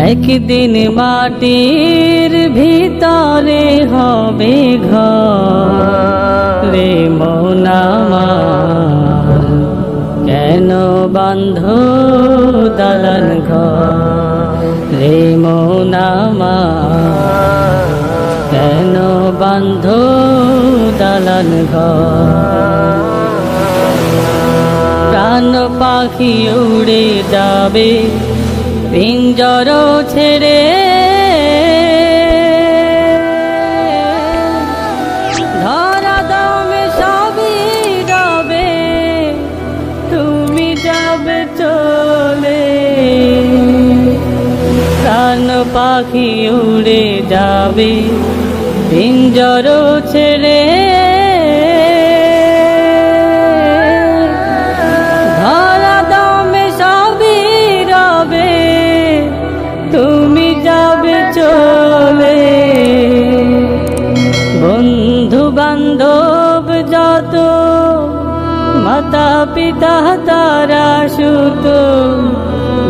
একদিন মাটির ভিতরে হবে ঘর রে মন আমার, কেন বাঁধ দালান ঘর রে মন আমার, কেন বাঁধ দালান ঘর। প্রাণ পাখি উড়ে যাবে পিঞ্জর ছেড়ে, ধরা দমে সবই রবে, তুমি যাবে চলে। প্রাণ পাখি উড়ে যাবে পিঞ্জর ছেড়ে, ধরা দমে সবই রবে, তুমি যাবে চলে। বন্ধু বান্ধব যত, মাতা পিতা তারা সুত,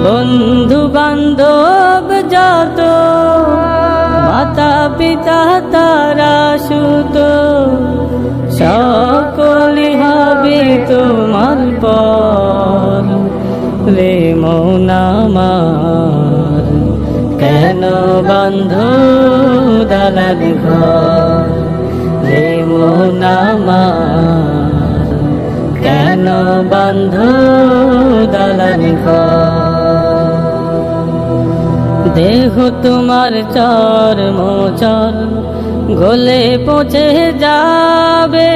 বন্ধু বান্ধব যত, মাতা পিতা তারা সুত, সকলে হবে তোমার পর রে মন আমার, কেন বাঁধ দালান ঘর রে মন আমার, কেন বাঁধ দালান ঘর। দেহ তোমার চর মোচর গলে পচে যাবে,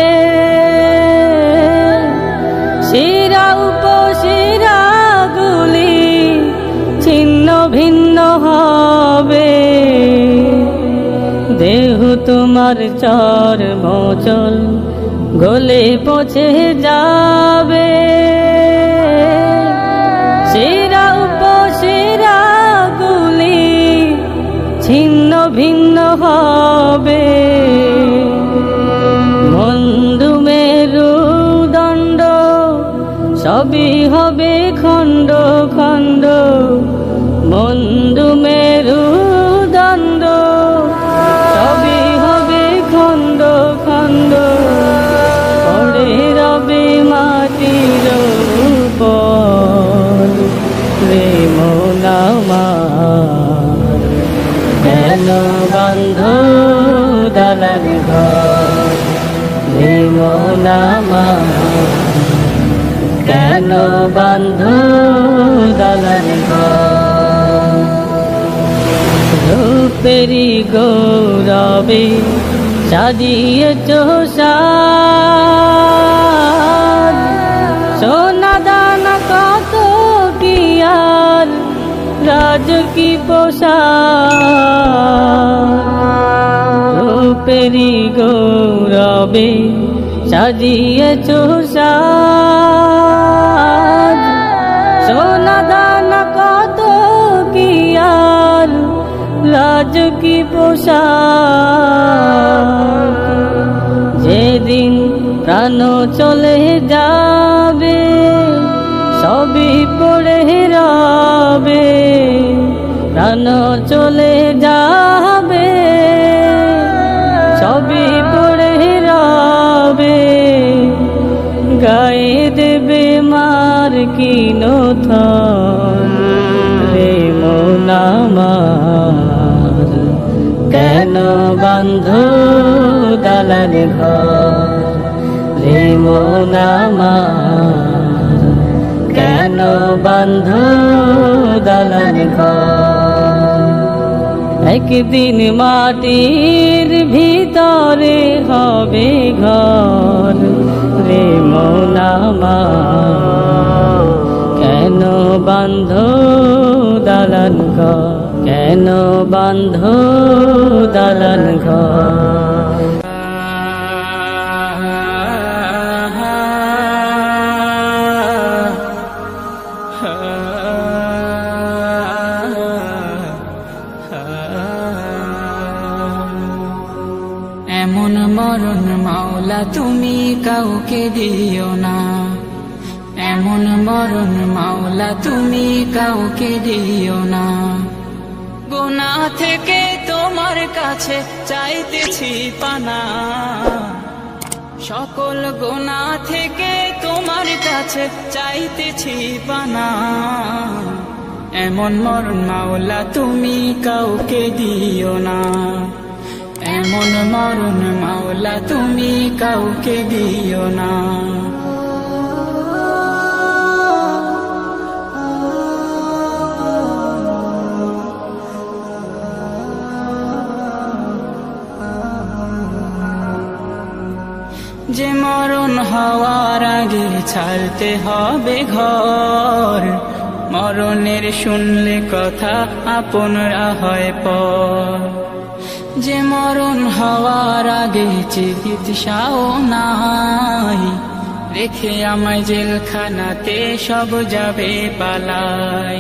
শিরা উপশিরা গুলি ছিন্ন ভিন্ন হবে। দেহ তোমার চর মোচর গলে পচে যাবে, শিরা উপশিরা গুলি ছিন্ন ভিন্ন হবে। বন্ধু মেরুদণ্ড সবই হবে খণ্ড খণ্ড, বন্ধু মেরুদণ্ড সবই হবে খণ্ড খণ্ড, পড়ে রবে মাটির উপর রে মন আমার, কেন বাঁধ দালান ঘর রে মন আমার, কেন বাঁধ দালান ঘর। রূপেরি গৌরবে সাজিয়েছ সাজ, সোনা দানা কত কি আর রাজ কি পোশাক। রূপেরি গৌরবে সাজিয়েছ সাজ, সোনা দানা কত কি আর রাজ কি পোশাক। যেদিন প্রাণ চলে যাবে সবই পড়ে রবে, প্রাণ চলে যাবে সবই পড়ে রবে, গায়ে দেবে মার কি নথন রে মন আমার, কেন বাঁধ দালান ঘর রে মন আমার, কেন বাঁধ দালান ঘর। একদিন মাটির ভিতরে হবে ঘর রে মন আমার, কেন বাঁধ দালান ঘর, কেন বাঁধ দালান ঘর। এমন মরণ মাওলা তুমি কাউকে দিও না, এমন মরণ মাওলা তুমি কাউকে দিও না। গুনাহ থেকে তোমার কাছে চাইতেছি পানা, সকল গুনাহ থেকে তোমার কাছে চাইতেছি পানা। এমন মরণ মাওলা তুমি কাউকে দিও না, এমন মরণ মাওলা তুমি কাউকে দিও না। যে মরণ হওয়ার আগে ছাড়তে হবে ঘর, মরণের শুনলে কথা আপনরা হয় পর। যে মরণ হওয়ার আগে চিকিৎসাও নাই, রেখে আমায় জেলখানাতে সব যাবে পালাই।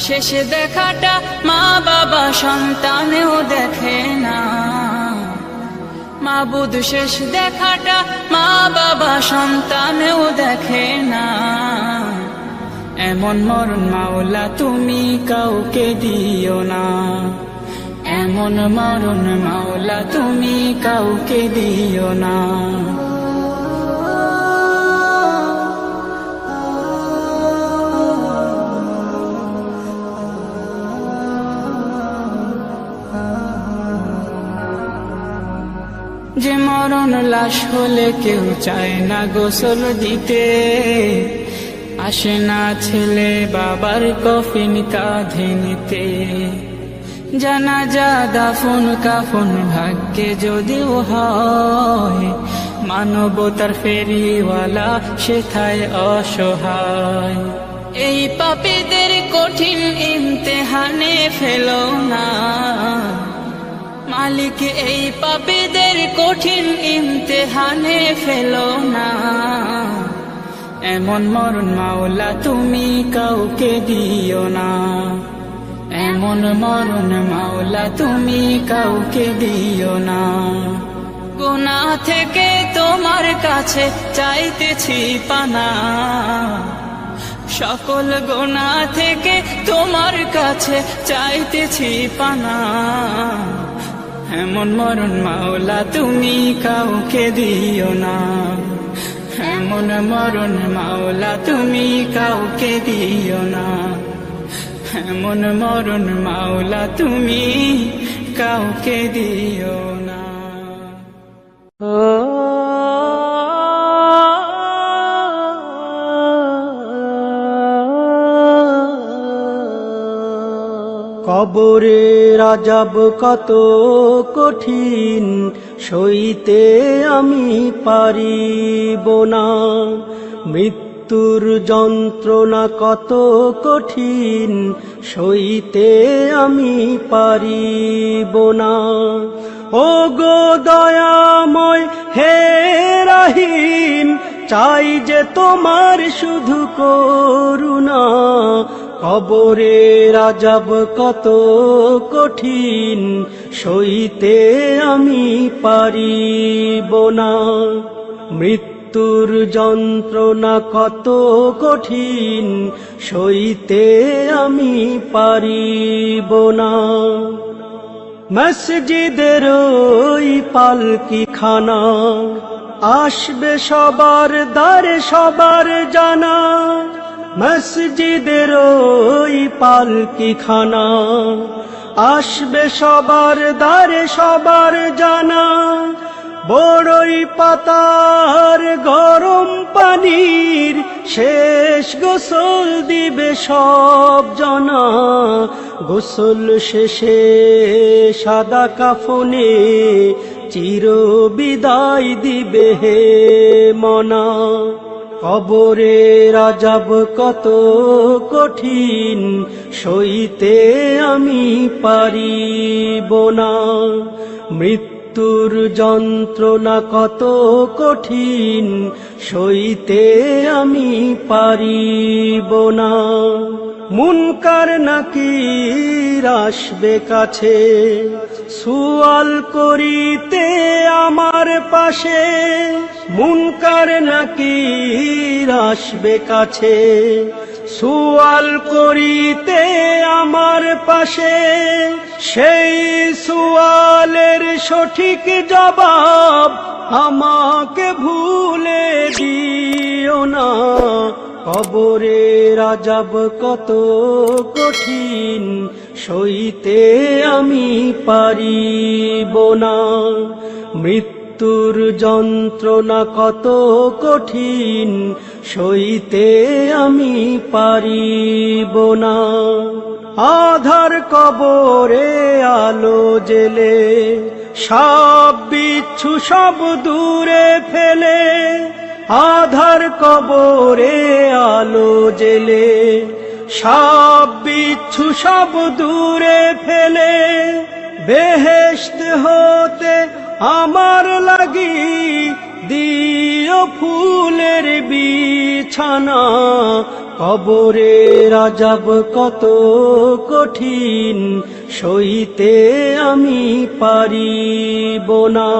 শেষে দেখাটা মা বাবা সন্তানেও দেখে না, মাবুদ শেষ দেখাটা মা বাবা সন্তানেও দেখে না। এমন মরণ মাওলা তুমি কাউকে দিও না, এমন মরণ মাওলা তুমি কাউকে দিও না। যে মরণ লাশ হলে কেউ চায় না গোসল দিতে, আসে না ছেলে বাবার কফিন কাঁধে নিতে। জানাজা দাফন কাফন ভাগ্যে যদিও হয়, মানবতার ফেরিওয়ালা সেথায় অসহায়। এই পাপীদের কঠিন ইমতেহানে ফেলো না মালিক, এই পাপীদের কঠিন ইমতেহানে ফেলো না। এমন মরণ মাওলা তুমি কাউকে দিও না, এমন মরণ মাওলা তুমি কাউকে দিও না। গুনাহ থেকে তোমার কাছে চাইতেছি পানা, সকল গুনাহ থেকে তোমার কাছে চাইতেছি পানা। এমন মরণ মাওলা তুমি কাউকে দিও না, এমন মরণ মাওলা তুমি কাউকে দিও না, এমন মরণ মাওলা তুমি কাউকে দিও না। কবরের আযাব কত কঠিন, সইতে আমি পারিব না। মৃত্যুর যন্ত্রণা কত কঠিন, সইতে আমি পারিব না। ও গো দয়াময় হে রহিম, চাই যে তোমার শুধু করুণা। কবরের আযাব কত কঠিন, সইতে আমি পারিব না। মৃত্যুর যন্ত্রণা কত কঠিন, সইতে আমি পারিব না। মসজিদের ওই পালকি খানা, আসবে সবার দ্বারে সবার জানা। মসজিদের ওই পালকি খানা, আসবে সবার দ্বারে সবার জানা। বড়ই পাতার গরম পানির শেষ গোসল দিবে সব জনা। গোসল শেষে সাদা কাফনে চির বিদায় দিবে হে মনা। কবরের আযাব কত কঠিন, সইতে আমি পারিব না। মৃত্যুর যন্ত্রণা কত কঠিন, সইতে আমি পারিব না। মুনকার নাকির আসবে কাছে, সুয়াল করিতে আমার পাশে। মুনকার নাকির আসবে কাছে, সুয়াল করিতে আমার পাশে, সেই সুয়ালের সঠিক জবাব আমাকে ভুলে দিও না। কবরের আযাব কত কঠিন, সইতে আমি পারিব না। মৃত্যুর যন্ত্রণা কত কঠিন, সইতে আমি পারিব না। আধার কবরে আলো জেলে, সব বিচ্ছু সব দূরে ফেলে। আধার কবরে আলো জেলে, সব বিচ্ছু সব দূরে ফেলে। বেহেশত হতে আমার লাগি দিও ফুলের বিছানা। কবরের আযাব কত কঠিন, সইতে আমি পারিব না।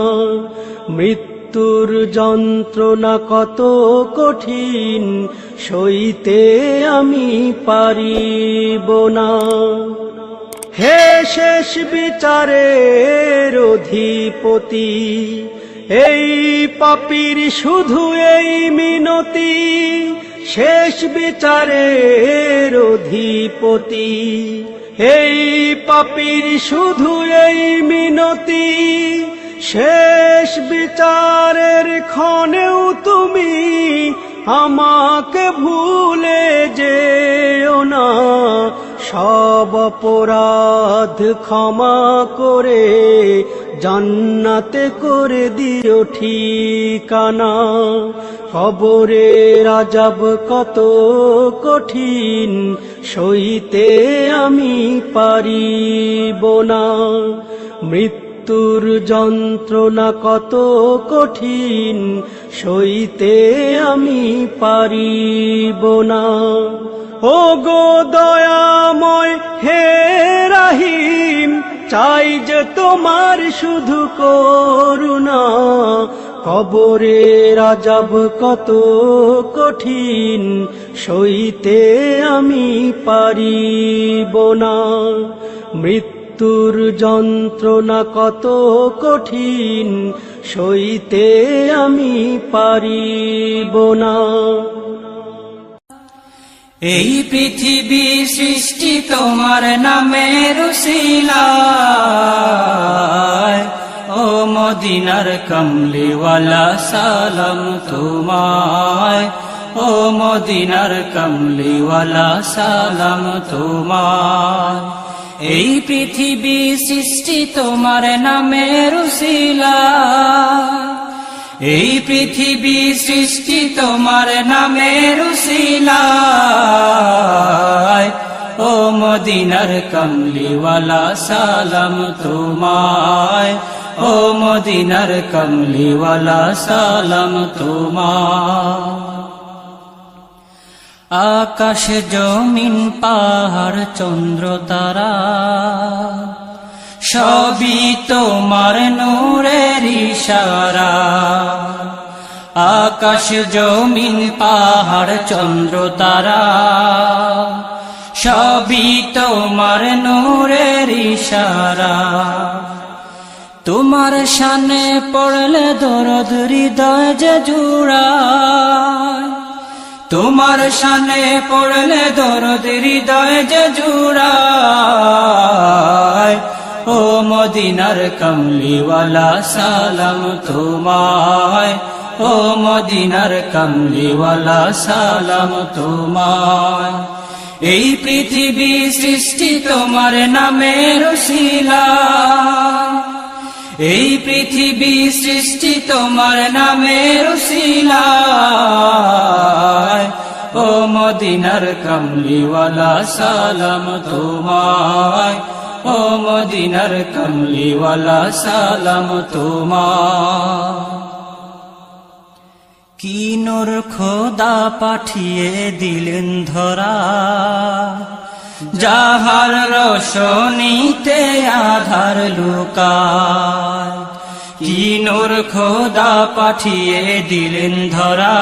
মৃত্যুর যন্ত্রণা কত কঠিন, সইতে আমি পারিব না। হে শেষ বিচারের অধিপতি, এই পাপীর শুধু এই মিনতি। শেষ বিচারের অধিপতি, এই পাপীর শুধু এই মিনতি। শেষ বিচারের ক্ষণেও তুমি আমাকে ভুলে যেও না। সব অপরাধ ক্ষমা করে জান্নাতে করে দিও ঠিকানা। কবরের আযাব কত কঠিন, সইতে আমি পারিব না। মৃত্যুর যন্ত্রণা কত কঠিন, সইতে আমি পারিব না। ও গো দয়াময় হে রহিম, চাই যে তোমার শুধু করুণা। কবরের আযাব কত কঠিন, সইতে আমি পারিব না। মৃত্যুর যন্ত্রণা কত কঠিন, সইতে আমি পারিব না। এই পৃথিবী সৃষ্টি তোমার নামের উসিলায়। ও মদিনার কমলিওয়ালা সালাম তোমায়। ও মদিনার কমলিওয়ালা সালাম তোমায়। এই পৃথিবী সৃষ্টি তোমার নামের উসিলায়। এই পৃথিবী সৃষ্টি তোমার নামের উসিলায়। ও মদিনার কমলিওয়ালা সালাম তোমায়। ও মদিনার কমলিওয়ালা সালাম তোমায়। আকাশ জমিন পাহাড় চন্দ্র তারা, সবই তোমার নূরের ইশারা। আকাশ জমিন পাহাড় চন্দ্র তারা, সবই তোমার নূরের ইশারা। তোমার শানে পড়লে দরদ হৃদয় যে জুড়ায়। তোমার শানে পড়লে দরদ হৃদয় যে জুড়ায়। ও মদিনার কমলিওয়ালা সালাম তোমায়। ও মদিনার কমলিওয়ালা সালাম তোমায়। এই পৃথিবী সৃষ্টি তোমার নামের উসিলায়। এই পৃথিবী সৃষ্টি তোমার নামের উসিলায়। ও মদিনার কমলিওয়ালা সালাম তোমায়। ও মদিনার কমলিওয়ালা সালাম তোমায়। কি নূর খোদা পাঠিয়ে দিলেন ধরা, যাহার রোশনীতে আধার লুকায়। কি নূর খোদা পাঠিয়ে দিলেন ধরা,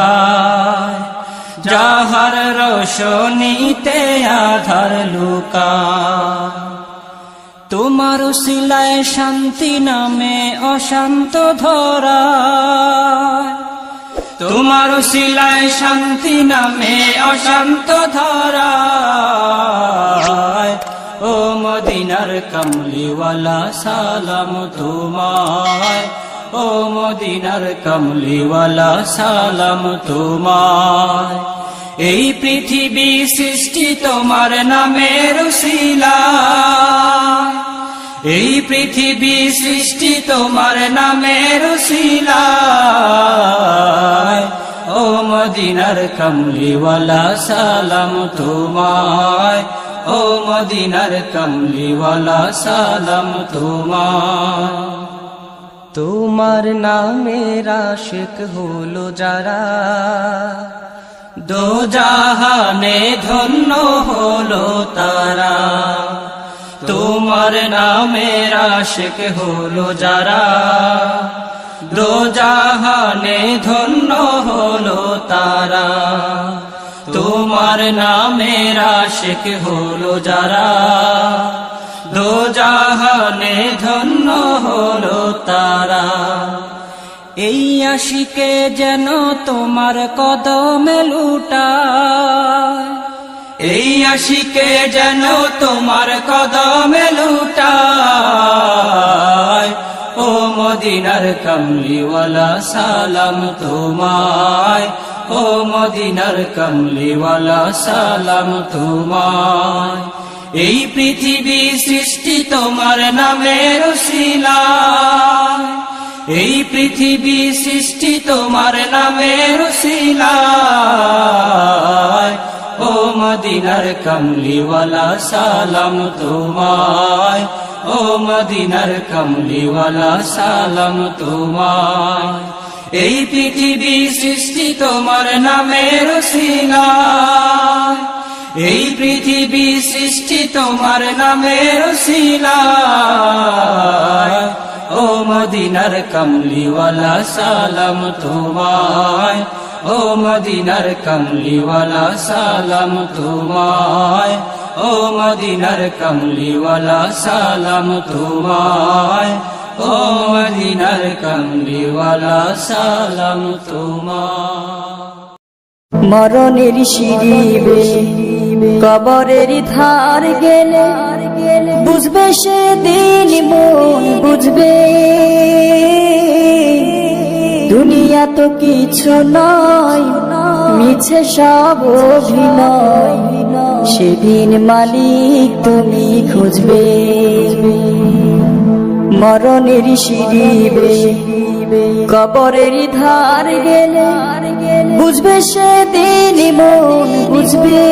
যাহার রোশনীতে আধার লুকায়। তোমার উসিলায় শান্তি নামে অশান্ত ধরা, তোমার উসিলায় শান্তি নামে অশান্ত ধরা। ও মদিনার কামলিওয়ালা সালাম তোমায়, ও মদিনার কামলিওয়ালা সালাম তোমায়। এই পৃথিবী সৃষ্টি তোমার নামের উসিলায়, এই পৃথিবী সৃষ্টি তোমার নামের উসিলায়। ও মদিনার কামলিওয়ালা সালাম তোমায়, ও মদিনার কামলিওয়ালা সালাম তোমায়। তোমার নামের আশিক হলো যারা, দোজাহানে ধন্য হলো তারা। তোমার নামের আশিক হলো যারা, দোজাহানে ধন্য হলো তারা। তোমার নামের আশিক হলো যারা, দোজাহানে ধন্য হলো তারা। এই আশিকে যেন তোমার কদমে লুটায়, এই আশিকে যেন তোমার কদমে লুটায়। ও মদিনার কামলিওয়ালা সালাম তোমায়, ও মদিনার কামলিওয়ালা সালাম তোমায়। এই পৃথিবী সৃষ্টি তোমার নামের উসিলায়, এই পৃথিবী সৃষ্টি তোমার নামের উসিলায়। ও মদিনার কামলিওয়ালা সালাম তোমায়, ও মদিনার কামলিওয়ালা সালাম তোমায়। এই পৃথিবী সৃষ্টি তোমার নামের উসিলায়, এই পৃথিবী সৃষ্টি তোমার নামের উসিলায়। ও মদিনার কামলিওয়ালা সালাম তোমায়, ও মদিনার কামলিওয়ালা সালাম তোমায়, ও মদিনার কামলিওয়ালা সালাম তোমায়, ও মদিনার কামলিওয়ালা সালাম তোমায়। মরণের সিঁড়িবে কবরের ধার গেলে বুঝবে সেদিন মন বুঝবে, দুনিয়া তো কিছু নয় মিছে সব অভিনয়, সেদিন মালিক তুমি খুঁজবে। মরণের সিঁড়িবে কবরের ধার গেলে বুঝবে সেদিন মন বুঝবে,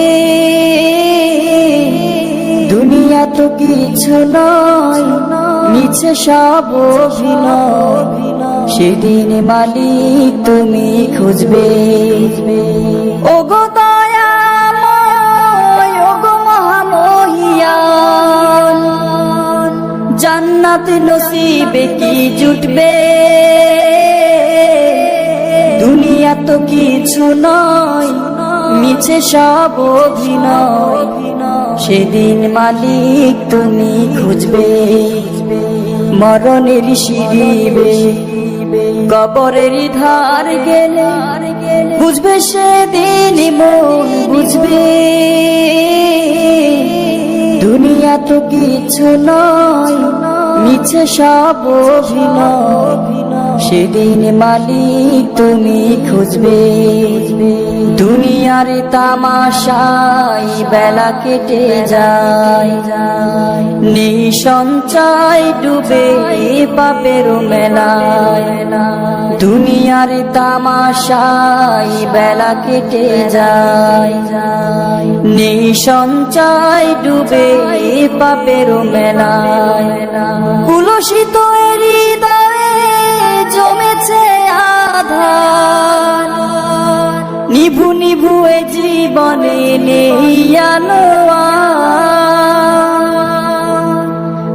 দুনিয়া তো কিছু নয় মিছে সব অভিনয়, সেদিন মালিক তুমি খুঁজবে। ওগো দয়াময় ওগো মহামহিয়ান, জান্নাত নসিবে কি জুটবে, দুনিয়া তো কিছু নয় মিছে সব অভিনয়, সেদিন মালিক তুমি খুঁজবে। মরণের সিঁড়িবে কবরের ধার গেলে বুঝবে সেদিন মন বুঝবে, দুনিয়া তো কিছু নয় মিছে সব অভিনয়, সেদিন মালিক তুমি খুঁজবে। দুনিয়ার তামাশাই বেলা কেটে যায়, নেই সঞ্চয় ডুবে পাপের মেলায়, দুনিয়ার তামাশাই বেলা কেটে যায়, নেই সঞ্চয় ডুবে পাপের মেলায়, কুলসিত হৃদয়ে জমেছে আধার, নিভু নিভু এ জীবনে নেই আলো আর,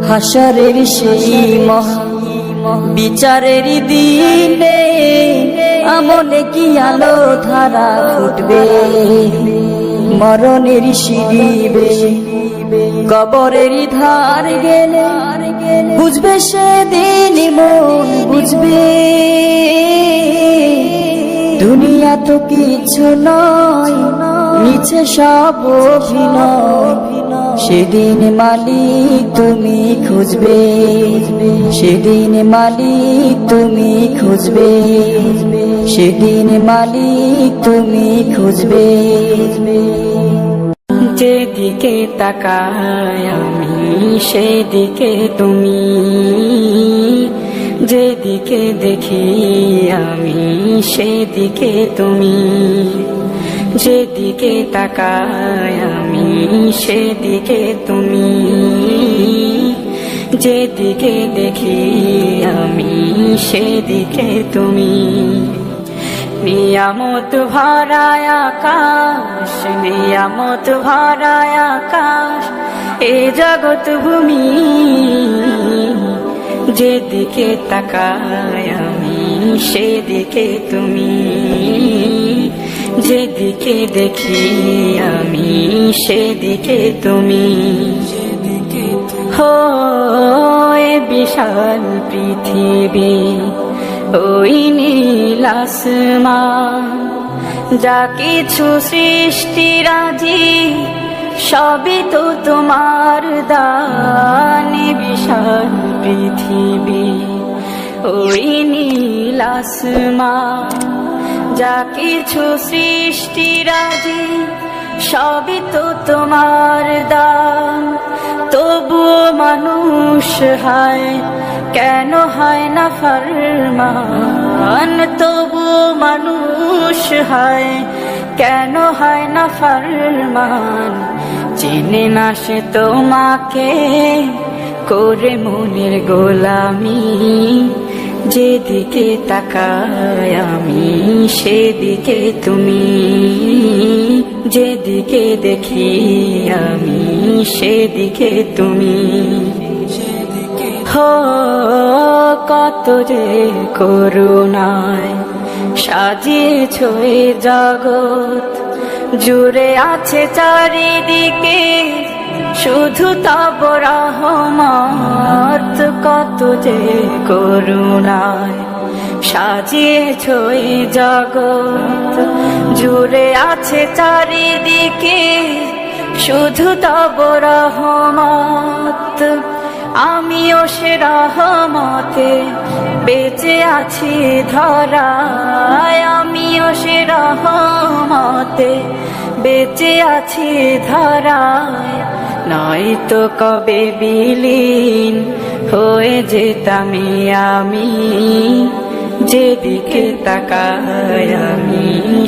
হাসরের সেই বিচারের দিনে আমলে কি আলো ধারা ফুটবে, মরণের সিঁড়িবে কবরের ধার গেলে বুঝবে সেদিন মন বুঝবে, দুনিয়া তো কিছু নয় নিচে সব অভিনয়, সেদিন মালিক তুমি খুঁজবে, সেদিন মালিক তুমি খুঁজবে, সেদিন মালিক তুমি খুঁজবে। যেদিকে তাকাই আমি সেদিকে তুমি, যেদিকে দেখি আমি সেদিকে তুমি, যেদিকে তাকাই আমি সেদিকে তুমি, যেদিকে দেখি আমি সেদিকে তুমি। নিয়ামত ভরায় আকাশ, নিয়ামত ভরায় আকাশ এ জগৎ ভূমি, যেদিকে তাকাই আমি সেদিকে তুমি, যেদিকে দেখি আমি সেদিকে তুমি। হো এ বিশাল পৃথিবী ওই নীল আসমান, যা কিছু সৃষ্টিরাজি সবই তো তোমার দান। বিশাল পৃথিবী ওই নীল আসমান, যা কিছু সৃষ্টিরাজি সবই তো তোমার দান। তবুও মানুষ হয় কেন হয় না ফরমান, তবুও মানুষ হয় কেন হয় না ফরমান। চিনে না সে তোমাকে করে মনের গোলামি, যেদিকে তাকাই আমি সেদিকে তুমি, যেদিকে দেখি আমি সেদিকে তুমি। হো কত যে করুণায় সাজিয়েছ এ জগৎ, জুড়ে আছে চারিদিকে শুধু তব রহমত। কত যে করুণায় সাজিয়েছ এ জগৎ, জুড়ে আছে চারিদিকে শুধু তব রহমত। আমিও সে রহমতে বেঁচে আছি ধরায়, আমিও সে রহমতে বেঁচে আছি ধরায়। নয়তো কবে বিলীন হয়ে যেতাম আমি, যেদিকে তাকাই আমি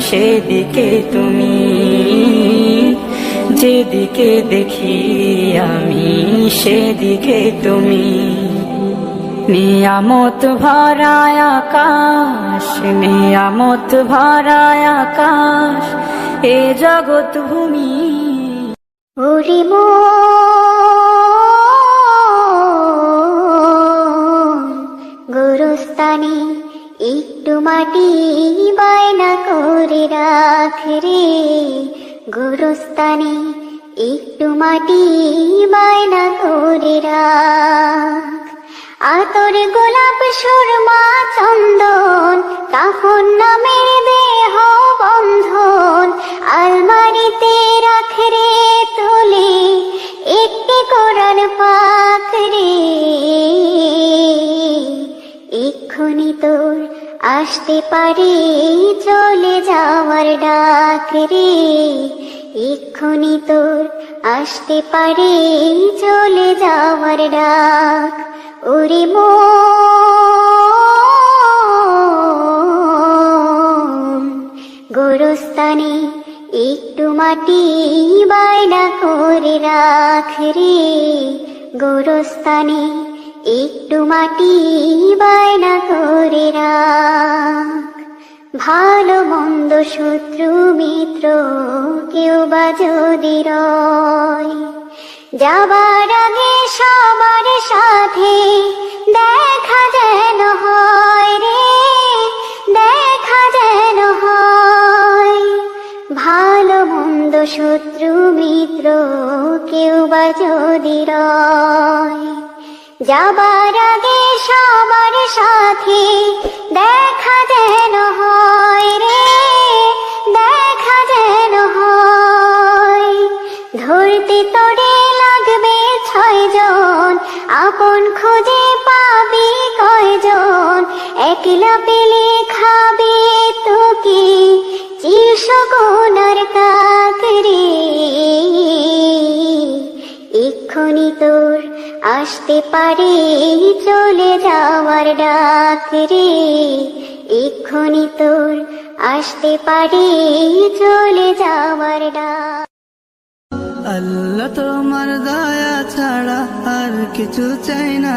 সেদিকে তুমি, যেদিকে দেখি আমি সেদিকে তুমি। নিয়ামত ভরায় আকাশ, নিয়ামত ভরায় আকাশ এ জগৎ ভূমি। ওরে মন গোরস্তানে একটু মাটি বায়না করে রাখ রে, গোরস্তানে একটু মাটি বায়না করে রাখ। আতর গোলাপ সুরমা চন্দন কাফন নামের দেহ বন্ধন, আলমারিতে রাখ রে তোলে একটি কোরআন পাক রে। এক্ষুনি তোর আসতে পারে চলে যাওয়ার ডাক রে, এক্ষুনি তোর আসতে পারে চলে যাওয়ার ডাক। ওরে মন গোরস্তানে একটু মাটি বায়না করে রাখ রে, গোরস্তানে একটু মাটি বায়না করে রাখ। ভালো মন্দ শত্রু মিত্র কেউ বা যদি রয়, যাবার আগে সবার সাথে দেখা যেন হয় রে, দেখা শত্রু মিত্র কেউ বা যদি রয়, যাবার আগে সবার সাথে দেখা যেন হয় রে, দেখা যেন হয়। ধরতে তোরে লাগবে 6 জন, আপন খুঁজে পাবি কয়জন, একলা পেলে খাবে তোকে চিরশো গুনার কাকরে। এক্ষুনি তোর আসতে পারে চলে যাওয়ার ডাক রে, এক্ষুনি তোর আসতে পারে চলে যাওয়ার ডাক। আল্লাহ তোমার দয়া ছাড়া আর কিছু চাই না,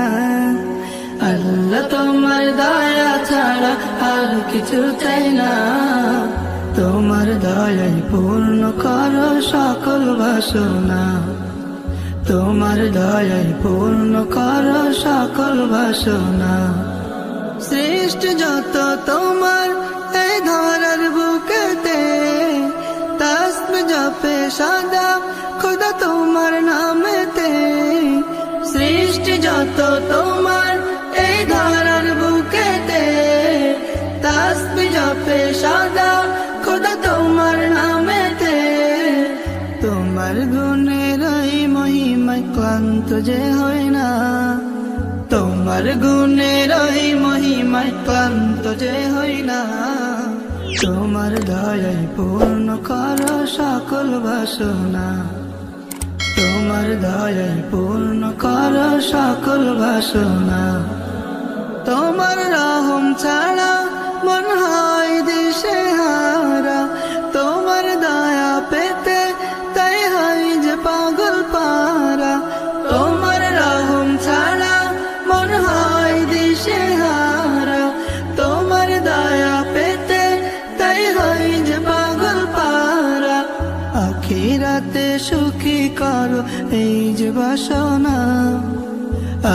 আল্লাহ তোমার দয়া ছাড়া আর কিছু চাই না। তোমার দয়াই পূর্ণ করো সকল বাসনা, তোমার দয়াই পূর্ণ করো সকল বাসনা। সৃষ্টি যত তোমার এই ধরার বুকেতে, তাসবিহ জপে সদা খোদা তোমার নামেতে। সৃষ্টি যত তোমার এই ধরার বুকেতে, তাসবিহ জপে সদা খোদা তোমার নামেতে। তোমার গুণের এই মহিমায় ক্লান্ত যে হয় না, তোমার গুণের এই মহিমায় ক্লান্ত যে হয় না। তোমার দয়াই পূর্ণ করো সকল বাসনা, তোমার দয়াই পূর্ণ করো সকল বাসনা। তোমার রহম ছাড়া মন হয় দিশে হারা, তোমার দয়া পেতে তাই হয় যে পাগল পারা। তোমার রহম ছাড়া মন হয় দিশে হারা, তোমার দয়া পেতে তাই হয় যে পাগল পারা। আখিরাতে সুখী করো এই যে বাসনা,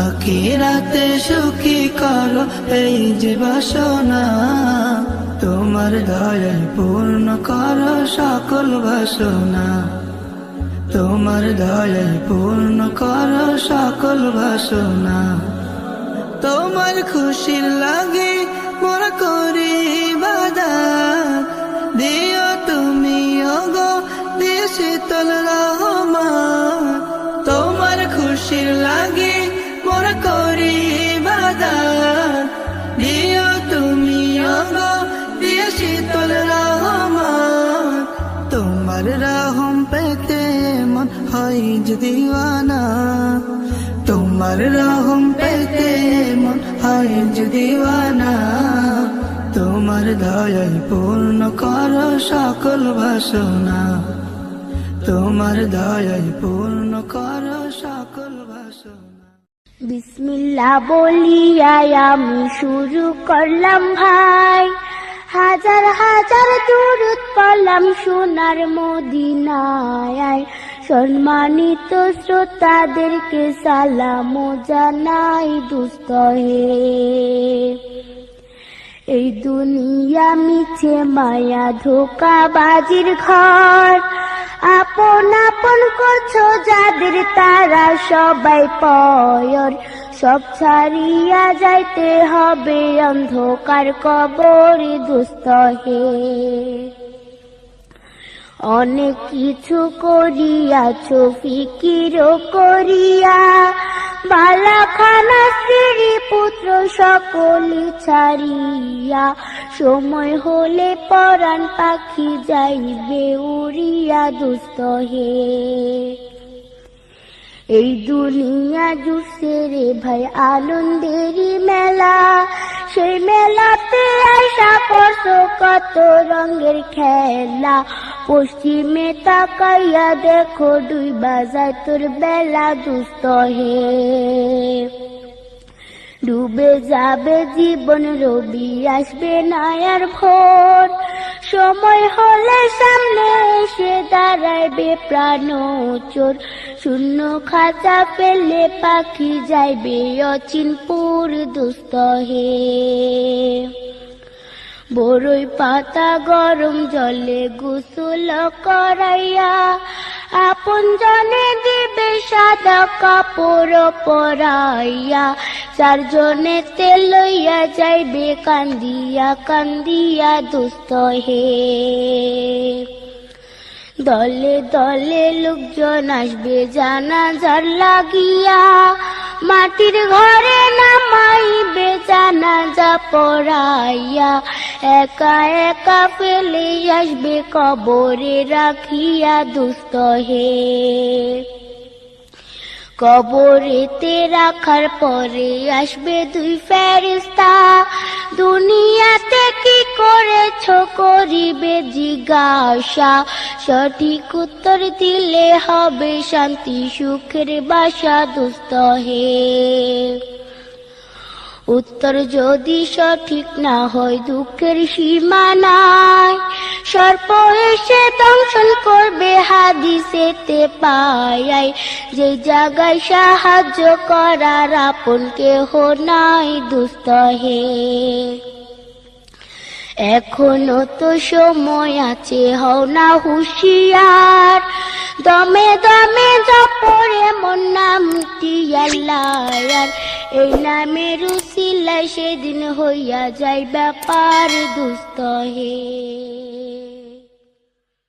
আখিরাতে সুখী করো এই যে বাসনা। তোমার দয়াই পূর্ণ করো সকল বাসনা, তোমার দয়াই পূর্ণ করো সকল বাসনা। তোমার খুশির লাগে মোরা করি ইবাদত, দিও তুমি ওগো দিয়ে শীতল রহমত। তোমার খুশির লাগে মোরা করি ইবাদত, দিও তুমি ওগো দিয়ে শীতল রহমত। তোমার রহম পেতে মন হয় যে দিওয়ানা, তোমার রহম পেতে মন হয় যে দিওয়ানা। তোমার দয়াই পূর্ণ করো সকল বাসনা, তোমার দয়াই পূর্ণ করো সকল বাসনা। বিসমিল্লাহ বলিয়া আমি শুরু করলাম ভাই, হাজার হাজার দুরূদ পড়লাম সোনার মদিনায়। সম্মানিত শ্রোতাদেরকে সালাম জানাই দুস্থ হে। এই দুনিয়া মিছে মায়া ধোঁকাবাজির ঘর, আপন আপন করছো যাদের তারা সবাই পয়র। সব ছাড়িয়া যাইতে হবে অন্ধকার কবরে দুস্থ হে। অনেক কিছু করিয়াছো ফিকির করিয়া, বালাখানা স্ত্রী পুত্র সকলি ছাড়িয়া। সময় হলে পরাণ পাখি যাইবে উড়িয়া দুস্থ হে। এই দুনিয়া জুড়ছে রে ভাই আনন্দেরই মেলা, সেই মেলাতে আশা করছো কত রঙের খেলা। পশ্চিমে তাকাইয়া দেখো ডুইবা যায় তোর বেলা দুস্থ হে। ডুবে যাবে জীবন রবি আসবে না আর ভোর, সময় হলে সামনে এসে দাঁড়াইবে প্রাণ চোর। শূন্য খাঁচা পেলে পাখি যাইবে অচিনপুর দুস্থ হে। বড়ই পাতা গরম জলে গোসল করাইয়া আপন জনে দিবে সাদা কাপড় পরাইয়া চারজনে তেল লইয়া যাইবে কান্দিয়া কান্দিয়া দুস্থ হে দলে দলে লোকজন আসবে জানাজার লাগিয়া মাটির ঘরে নামাইবে জানাজা পড়াইয়া একা একা ফেলে আসবে কবরে রাখিয়া দুস্থ হে কবরেতে রাখার পরে আসবে দুই ফেরেশতা দুনিয়াতে কি করেছ করিবে জিজ্ঞাসা সঠিক উত্তর দিলে হবে শান্তি সুখের বাসা দুস্থ হে উত্তর যদি সঠিক না হয় দুঃখের সীমা নাই সর্প এসে দংশন করবে হাদিসেতে পাই যে জায়গায় সাহায্য করার আপন কেহ নাই দুস্থ হে এখনো তো সময় আছে হও না হুঁশিয়ার দমে দমে জপরে মন নামটি আল্লাহ এই নামের উসিলায় সেদিন হইয়া যায় ব্যাপার দুস্থ হে